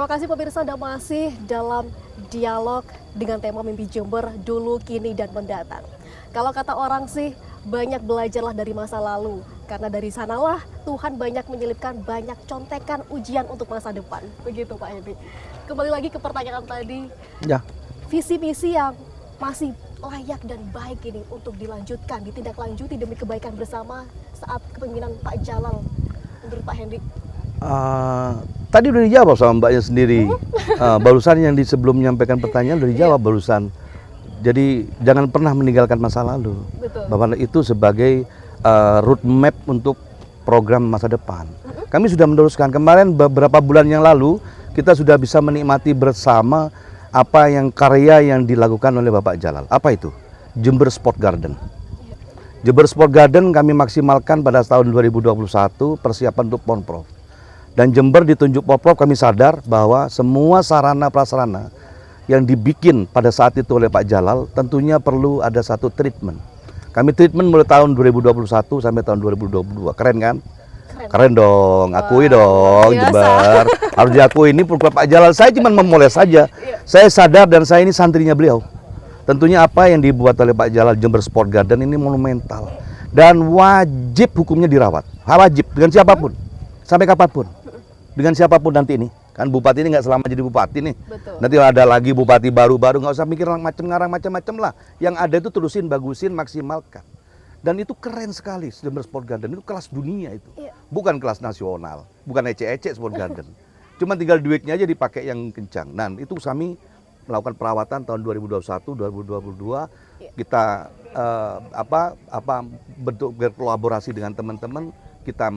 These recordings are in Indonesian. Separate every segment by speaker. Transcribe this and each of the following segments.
Speaker 1: Terima kasih pemirsa, Anda masih dalam dialog dengan tema Mimpi Jember dulu, kini, dan mendatang. Kalau kata orang sih, banyak belajarlah dari masa lalu. Karena dari sanalah Tuhan banyak menyelipkan banyak contekan ujian untuk masa depan. Begitu Pak Hendy. Kembali lagi ke pertanyaan tadi.
Speaker 2: Ya.
Speaker 1: Visi misi yang masih layak dan baik ini untuk dilanjutkan, ditindaklanjuti demi kebaikan bersama saat kepemimpinan Pak Jalal. Menurut Pak Hendy.
Speaker 2: Tadi udah dijawab sama mbaknya sendiri. Barusan yang sebelum menyampaikan pertanyaan udah dijawab barusan. Jadi jangan pernah meninggalkan masa lalu.
Speaker 1: Betul.
Speaker 2: Bahwa itu sebagai roadmap untuk program masa depan. Kami sudah meneruskan. Kemarin beberapa bulan yang lalu kita sudah bisa menikmati bersama apa yang karya yang dilakukan oleh Bapak Jalal. Apa itu? Jember Sport Garden. Jember Sport Garden kami maksimalkan pada tahun 2021 persiapan untuk Ponprof. Dan Jember ditunjuk Ponprof, kami sadar bahwa semua sarana prasarana yang dibikin pada saat itu oleh Pak Jalal tentunya perlu ada satu treatment. Kami treatment mulai tahun 2021 sampai tahun 2022. Keren kan? Keren dong, akui dong Jember. Harus diakui, ini program Pak Jalal. Saya cuma memoles saja. Saya sadar dan saya ini santrinya beliau. Tentunya apa yang dibuat oleh Pak Jalal Jember Sport Garden ini monumental. Dan wajib hukumnya dirawat. Wajib dengan siapapun. Sampai kapanpun. Dengan siapapun nanti ini. Kan bupati ini nggak selama jadi bupati nih.
Speaker 1: Betul.
Speaker 2: Nanti ada lagi bupati baru-baru, nggak usah mikir macam-macam lah. Yang ada itu terusin, bagusin, maksimalkan. Dan itu keren sekali Jember Sport Garden, itu kelas dunia itu. Bukan kelas nasional, bukan ece-ece Sport Garden. Cuma tinggal duitnya aja dipakai yang kencang. Nah, itu kami melakukan perawatan tahun 2021, 2022. Kita bentuk berkolaborasi dengan teman-teman, kita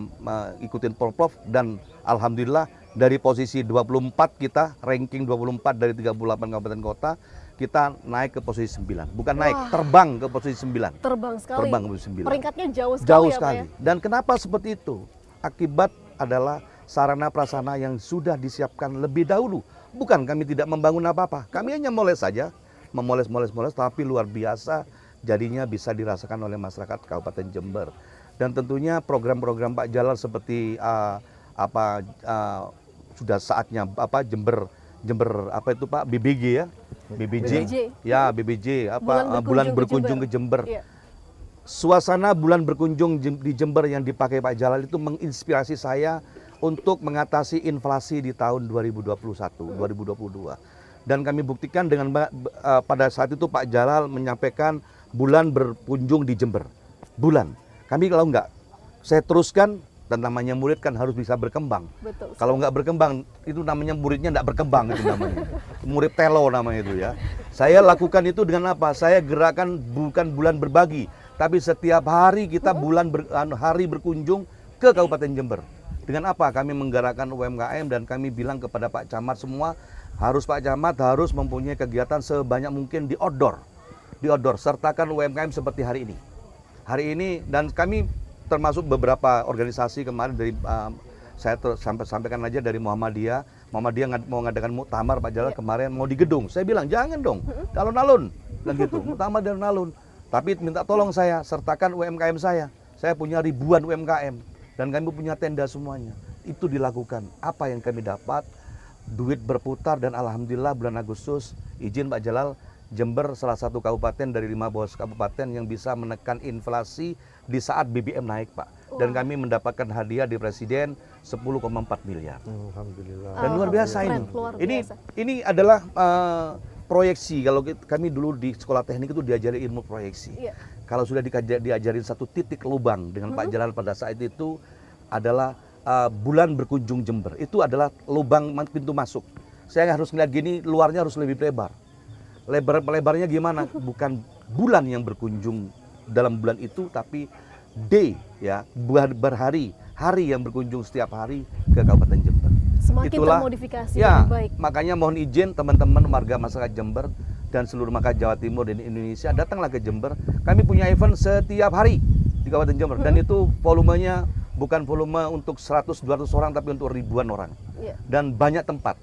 Speaker 2: ikutin Ponprof dan alhamdulillah dari posisi 24 kita ranking 24 dari 38 kabupaten kota kita naik ke posisi 9. Bukan naik, terbang ke posisi 9.
Speaker 1: Terbang sekali.
Speaker 2: Terbang ke posisi 9.
Speaker 1: Peringkatnya jauh sekali.
Speaker 2: Jauh
Speaker 1: ya,
Speaker 2: sekali.
Speaker 1: Pak ya?
Speaker 2: Dan kenapa seperti itu? Akibat adalah sarana prasarana yang sudah disiapkan lebih dahulu. Bukan kami tidak membangun apa-apa. Kami hanya moles saja, memoles, tapi luar biasa jadinya bisa dirasakan oleh masyarakat Kabupaten Jember. Dan tentunya program-program Pak Jalal seperti sudah saatnya Jember apa itu Pak, BBG ya, BBJ bulan berkunjung ke Jember. Suasana bulan berkunjung di Jember yang dipakai Pak Jalal itu menginspirasi saya untuk mengatasi inflasi di tahun 2021, 2022. Dan kami buktikan dengan pada saat itu Pak Jalal menyampaikan bulan berkunjung di Jember. Bulan. Kami kalau enggak, saya teruskan, dan namanya murid kan harus bisa berkembang.
Speaker 1: Betul.
Speaker 2: Kalau enggak berkembang, itu namanya muridnya enggak berkembang itu namanya. Murid telo namanya itu ya. Saya lakukan itu dengan apa? Saya gerakan bukan bulan berbagi, tapi setiap hari kita hari berkunjung ke Kabupaten Jember. Dengan apa? Kami menggerakkan UMKM dan kami bilang kepada Pak Camat semua, Pak Camat harus mempunyai kegiatan sebanyak mungkin di outdoor. Di outdoor, sertakan UMKM seperti hari ini. Hari ini, dan kami termasuk beberapa organisasi kemarin dari saya sampaikan aja dari Muhammadiyah mau ngadakan muktamar Pak Jalal kemarin mau di gedung. Saya bilang jangan dong, alun-alun dan gitu. Muktamar dan alun. Tapi minta tolong saya sertakan UMKM saya. Saya punya ribuan UMKM dan kami punya tenda semuanya. Itu dilakukan. Apa yang kami dapat? Duit berputar dan alhamdulillah bulan Agustus izin Pak Jalal Jember salah satu kabupaten dari 15 kabupaten yang bisa menekan inflasi di saat BBM naik, Pak. Dan kami mendapatkan hadiah di Presiden 10,4 miliar.
Speaker 3: Alhamdulillah.
Speaker 2: Dan luar biasa ini.
Speaker 1: Luar biasa.
Speaker 2: Ini adalah proyeksi. Kalau kami dulu di sekolah teknik itu diajari ilmu proyeksi. Kalau sudah diajarin satu titik lubang dengan Pak Jalal pada saat itu adalah bulan berkunjung Jember. Itu adalah lubang pintu masuk. Saya harus ngeliat gini, luarnya harus lebih lebar. Lebarnya gimana? Bukan bulan yang berkunjung dalam bulan itu, tapi day ya, berhari, hari yang berkunjung setiap hari ke Kabupaten Jember.
Speaker 1: Semakin termodifikasi lebih baik.
Speaker 2: Makanya mohon izin teman-teman warga masyarakat Jember dan seluruh masyarakat Jawa Timur dan Indonesia datanglah ke Jember. Kami punya event setiap hari di Kabupaten Jember dan itu volumenya bukan volume untuk 100-200 orang tapi untuk ribuan orang dan banyak tempat.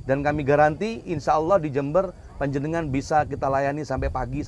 Speaker 2: Dan kami garansi insya Allah di Jember panjenengan bisa kita layani sampai pagi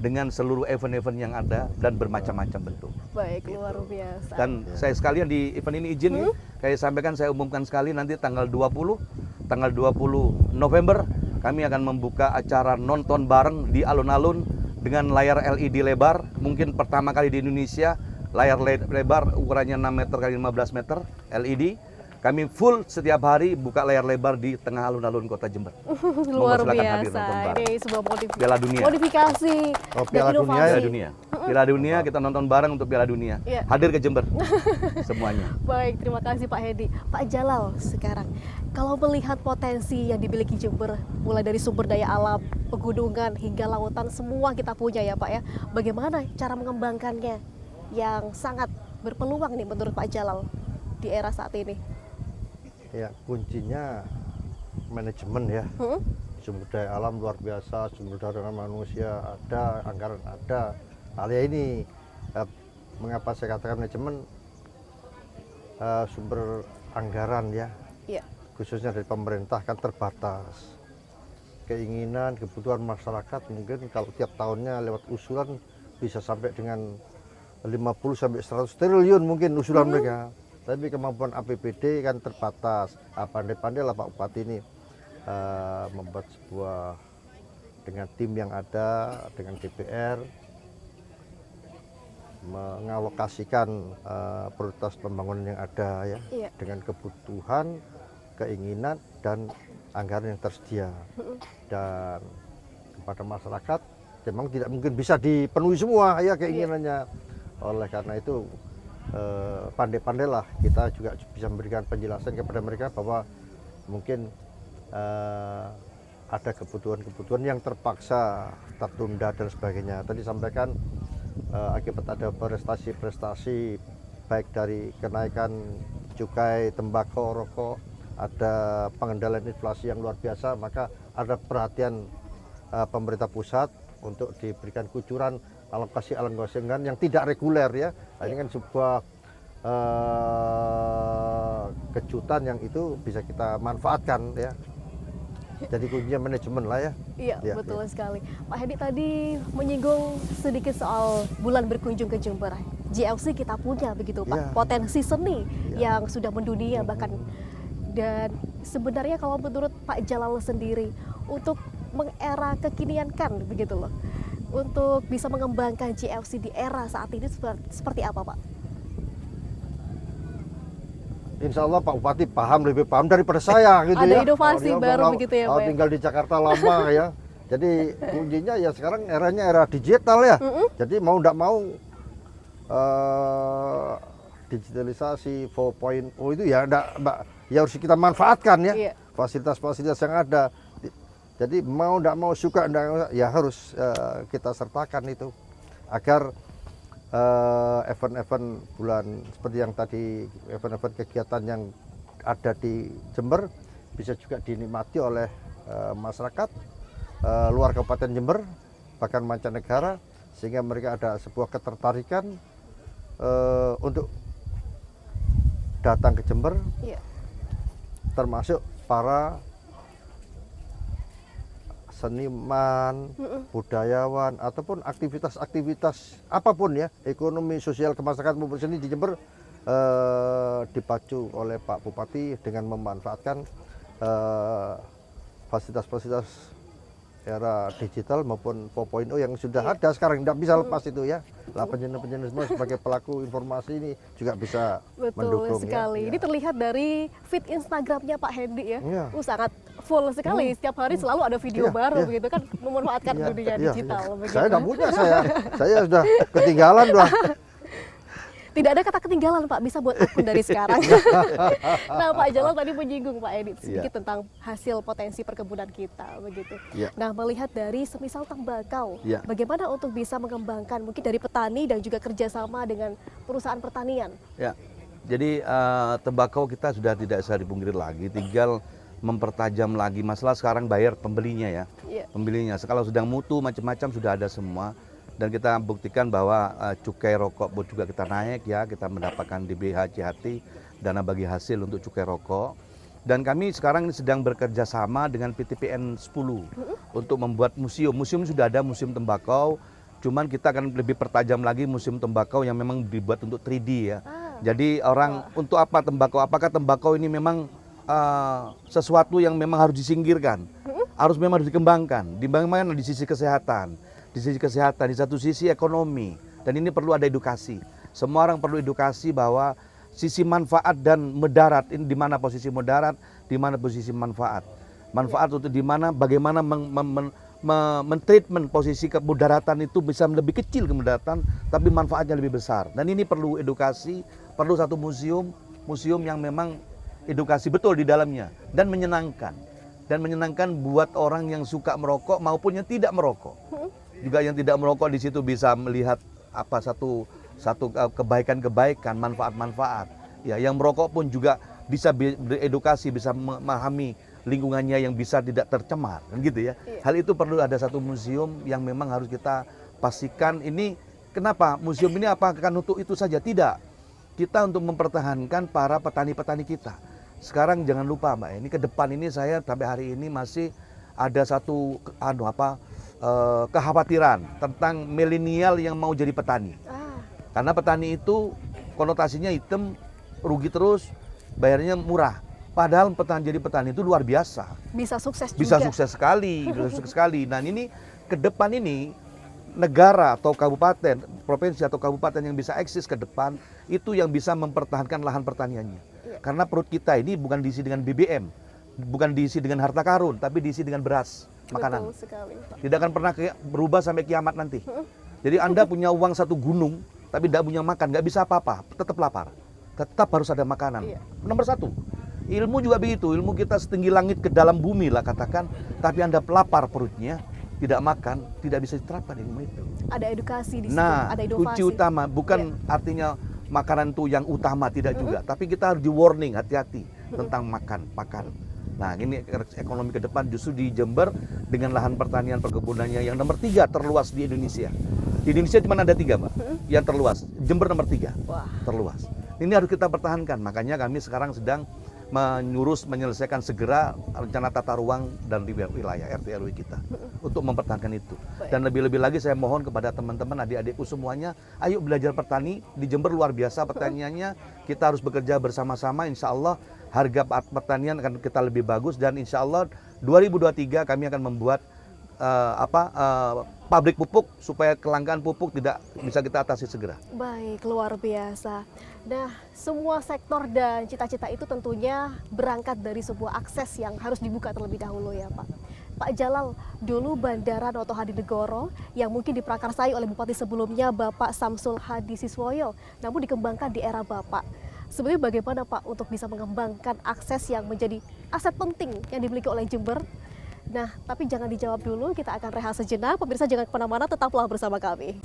Speaker 2: dengan seluruh event-event yang ada dan bermacam-macam bentuk.
Speaker 1: Baik, luar biasa.
Speaker 2: Dan saya sekalian di event ini izin kayak sampaikan saya umumkan sekali nanti tanggal 20 tanggal 20 November kami akan membuka acara nonton bareng di alun-alun dengan layar LED lebar, mungkin pertama kali di Indonesia, layar lebar ukurannya 6 meter kali 15 meter LED. Kami full setiap hari buka layar lebar di tengah alun-alun Kota Jember.
Speaker 1: Luar
Speaker 2: silakan hadir
Speaker 1: biasa.
Speaker 2: nonton bareng.
Speaker 1: Ini sebuah
Speaker 2: Piala Dunia.
Speaker 1: modifikasi
Speaker 3: Oh,
Speaker 1: dan
Speaker 3: Piala Dunia
Speaker 1: inovasi.
Speaker 3: ya?
Speaker 2: Piala Dunia. Piala Dunia kita nonton bareng untuk Piala Dunia.
Speaker 1: Iya.
Speaker 2: Hadir ke Jember semuanya.
Speaker 1: Baik, terima kasih Pak Hedi. Pak Jalal, sekarang kalau melihat potensi yang dimiliki Jember, mulai dari sumber daya alam, pegunungan hingga lautan, semua kita punya ya Pak ya. Bagaimana cara mengembangkannya yang sangat berpeluang nih menurut Pak Jalal di era saat ini?
Speaker 3: Ya, kuncinya manajemen ya. Sumber daya alam luar biasa, sumber daya manusia ada, anggaran ada. Hal ini mengapa saya katakan manajemen, sumber anggaran ya,
Speaker 1: Iya.
Speaker 3: khususnya dari pemerintah kan terbatas. Keinginan, kebutuhan masyarakat mungkin kalau tiap tahunnya lewat usulan bisa sampai dengan 50 sampai 100 triliun mungkin usulan mereka. Tapi kemampuan APBD kan terbatas. Pandai-pandai lah Pak Bupati ini membuat sebuah dengan tim yang ada, dengan DPR, mengalokasikan prioritas pembangunan yang ada ya,
Speaker 1: Iya.
Speaker 3: dengan kebutuhan, keinginan dan anggaran yang tersedia. Dan kepada masyarakat memang tidak mungkin bisa dipenuhi semua ya keinginannya. Oleh karena itu pandai-pandailah kita juga bisa memberikan penjelasan kepada mereka bahwa mungkin ada kebutuhan-kebutuhan yang terpaksa tertunda dan sebagainya. Tadi sampaikan akibat ada prestasi-prestasi baik dari kenaikan cukai, tembakau, rokok, ada pengendalian inflasi yang luar biasa, maka ada perhatian pemerintah pusat untuk diberikan kucuran alokasi anggaran yang tidak reguler ya. Ini kan sebuah kejutan yang itu bisa kita manfaatkan ya. Jadi kuncinya manajemen lah ya.
Speaker 1: Iya,
Speaker 3: Ya,
Speaker 1: betul sekali. Pak Hedi tadi menyinggung sedikit soal bulan berkunjung ke Jember. GLC kita punya begitu Pak,
Speaker 3: Ya.
Speaker 1: potensi seni
Speaker 3: Ya.
Speaker 1: yang sudah mendunia bahkan. Dan sebenarnya kalau menurut Pak Jalal sendiri, untuk mengera kekinian kan begitu loh, untuk bisa mengembangkan GLC di era saat ini seperti apa Pak?
Speaker 3: Insya Allah Pak Bupati lebih paham daripada saya gitu
Speaker 1: Ada
Speaker 3: ya.
Speaker 1: inovasi
Speaker 3: Dia
Speaker 1: baru
Speaker 3: udah
Speaker 1: begitu ya, Pak ya?
Speaker 3: tinggal di Jakarta lama ya. Jadi kuncinya ya sekarang eranya era digital ya. Jadi mau tidak mau digitalisasi 4.0 itu ya ya harus kita manfaatkan ya.
Speaker 1: Iya.
Speaker 3: Fasilitas-fasilitas yang ada. Jadi mau tidak mau suka ndak ya harus kita sertakan itu agar event-event bulan seperti yang tadi, event-event kegiatan yang ada di Jember bisa juga dinikmati oleh masyarakat luar Kabupaten Jember, bahkan mancanegara, sehingga mereka ada sebuah ketertarikan untuk datang ke Jember,
Speaker 1: Iya.
Speaker 3: termasuk para seniman, budayawan, ataupun aktivitas-aktivitas apapun ya, ekonomi, sosial, kemasyarakatan maupun seni di Jember dipacu oleh Pak Bupati dengan memanfaatkan fasilitas-fasilitas era digital maupun 4.0 yang sudah ada sekarang, tidak bisa lepas itu ya. Lah penjenis-penjenis semua sebagai pelaku informasi ini juga bisa
Speaker 1: Betul
Speaker 3: mendukung
Speaker 1: sekali.
Speaker 3: ya.
Speaker 1: Ini terlihat dari feed Instagramnya Pak Hedi ya.
Speaker 3: Iya.
Speaker 1: Sangat full sekali. Setiap hari selalu ada video
Speaker 3: Iya,
Speaker 1: baru
Speaker 3: iya.
Speaker 1: begitu kan, memanfaatkan
Speaker 3: Iya,
Speaker 1: dunia
Speaker 3: iya,
Speaker 1: digital
Speaker 3: iya.
Speaker 1: begitu.
Speaker 3: Saya tidak punya, saya sudah ketinggalan lah.
Speaker 1: Tidak ada kata ketinggalan Pak, bisa buat akun dari sekarang. Nah Pak Jalal tadi menyinggung Pak Edi sedikit
Speaker 3: Iya.
Speaker 1: tentang hasil potensi perkebunan kita begitu.
Speaker 3: Iya.
Speaker 1: Nah melihat dari semisal tembakau,
Speaker 3: Iya.
Speaker 1: bagaimana untuk bisa mengembangkan mungkin dari petani dan juga kerjasama dengan perusahaan pertanian?
Speaker 2: Ya, jadi tembakau kita sudah tidak bisa dipungkiri lagi, tinggal mempertajam lagi. Masalah sekarang bayar pembelinya ya,
Speaker 1: Iya.
Speaker 2: pembelinya. Kalau sedang mutu macam-macam sudah ada semua. Dan kita buktikan bahwa cukai rokok pun juga kita naik ya, kita mendapatkan DBH CHT, dana bagi hasil untuk cukai rokok. Dan kami sekarang ini sedang bekerja sama dengan PTPN 10 untuk membuat museum. Museum sudah ada museum tembakau, cuman kita akan lebih pertajam lagi museum tembakau yang memang dibuat untuk 3D ya. Jadi orang untuk apa tembakau? Apakah tembakau ini memang sesuatu yang memang harus disingkirkan, memang harus dikembangkan. Dikembangkan di sisi kesehatan, di satu sisi ekonomi, dan ini perlu ada edukasi. Semua orang perlu edukasi bahwa sisi manfaat dan mudarat, ini di mana posisi mudarat, di mana posisi manfaat. Manfaat untuk di mana, bagaimana mentreatment posisi kemudaratan itu bisa lebih kecil kemudaratan, tapi manfaatnya lebih besar. Dan ini perlu edukasi, perlu satu museum yang memang edukasi betul di dalamnya dan menyenangkan buat orang yang suka merokok maupun yang tidak merokok. Juga yang tidak merokok di situ bisa melihat apa satu kebaikan-kebaikan, manfaat-manfaat. Ya, yang merokok pun juga bisa beredukasi, bisa memahami lingkungannya yang bisa tidak tercemar, kan gitu ya.
Speaker 1: Iya.
Speaker 2: Hal itu perlu ada satu museum yang memang harus kita pastikan. Ini kenapa museum ini apakah untuk itu saja? Tidak. Kita untuk mempertahankan para petani-petani kita. Sekarang jangan lupa Mbak, ini ke depan ini saya sampai hari ini masih ada satu kekhawatiran tentang milenial yang mau jadi petani. Karena petani itu konotasinya hitam, rugi terus, bayarnya murah. Padahal jadi petani itu luar biasa.
Speaker 1: Bisa sukses juga.
Speaker 2: Bisa sukses sekali. Nah ini ke depan ini negara atau kabupaten, provinsi atau kabupaten yang bisa eksis ke depan itu yang bisa mempertahankan lahan pertaniannya. Karena perut kita ini bukan diisi dengan BBM, bukan diisi dengan harta karun, tapi diisi dengan beras, makanan.
Speaker 1: Betul sekali, Pak.
Speaker 2: Tidak akan pernah berubah sampai kiamat nanti. Jadi Anda punya uang satu gunung, tapi tidak punya makan, nggak bisa apa-apa, tetap lapar. Tetap harus ada makanan.
Speaker 1: Iya.
Speaker 2: Nomor satu. Ilmu juga begitu, ilmu kita setinggi langit ke dalam bumi lah katakan, tapi Anda lapar perutnya, tidak makan, tidak bisa diterapkan ilmu itu.
Speaker 1: Ada edukasi di situ,
Speaker 2: Nah,
Speaker 1: ada inovasi.
Speaker 2: kunci utama bukan artinya makanan itu yang utama, tidak juga, tapi kita harus di warning, hati-hati tentang makan. Nah, ini ekonomi ke depan justru di Jember dengan lahan pertanian perkebunannya yang nomor 3 terluas di Indonesia. Di Indonesia cuma ada 3 Mbak, yang terluas. Jember nomor 3
Speaker 1: Wah.
Speaker 2: terluas. Ini harus kita pertahankan, makanya kami sekarang sedang menyelesaikan segera rencana tata ruang dan wilayah RT RW kita untuk mempertahankan itu. Dan lebih-lebih lagi saya mohon kepada teman-teman adik-adikku semuanya, ayo belajar petani di Jember luar biasa pertaniannya. Kita harus bekerja bersama-sama, insya Allah harga pertanian akan kita lebih bagus dan insya Allah 2023 kami akan membuat pabrik pupuk supaya kelangkaan pupuk tidak bisa kita atasi segera.
Speaker 1: Baik, luar biasa. Nah, semua sektor dan cita-cita itu tentunya berangkat dari sebuah akses yang harus dibuka terlebih dahulu ya Pak. Pak Jalal, dulu Bandara Noto Hadinegoro yang mungkin diprakarsai oleh Bupati sebelumnya Bapak Samsul Hadi Siswoyo, namun dikembangkan di era Bapak. Sebenarnya bagaimana Pak untuk bisa mengembangkan akses yang menjadi aset penting yang dimiliki oleh Jember? Nah, tapi jangan dijawab dulu, kita akan rehat sejenak. Pemirsa jangan kemana-mana, tetaplah bersama kami.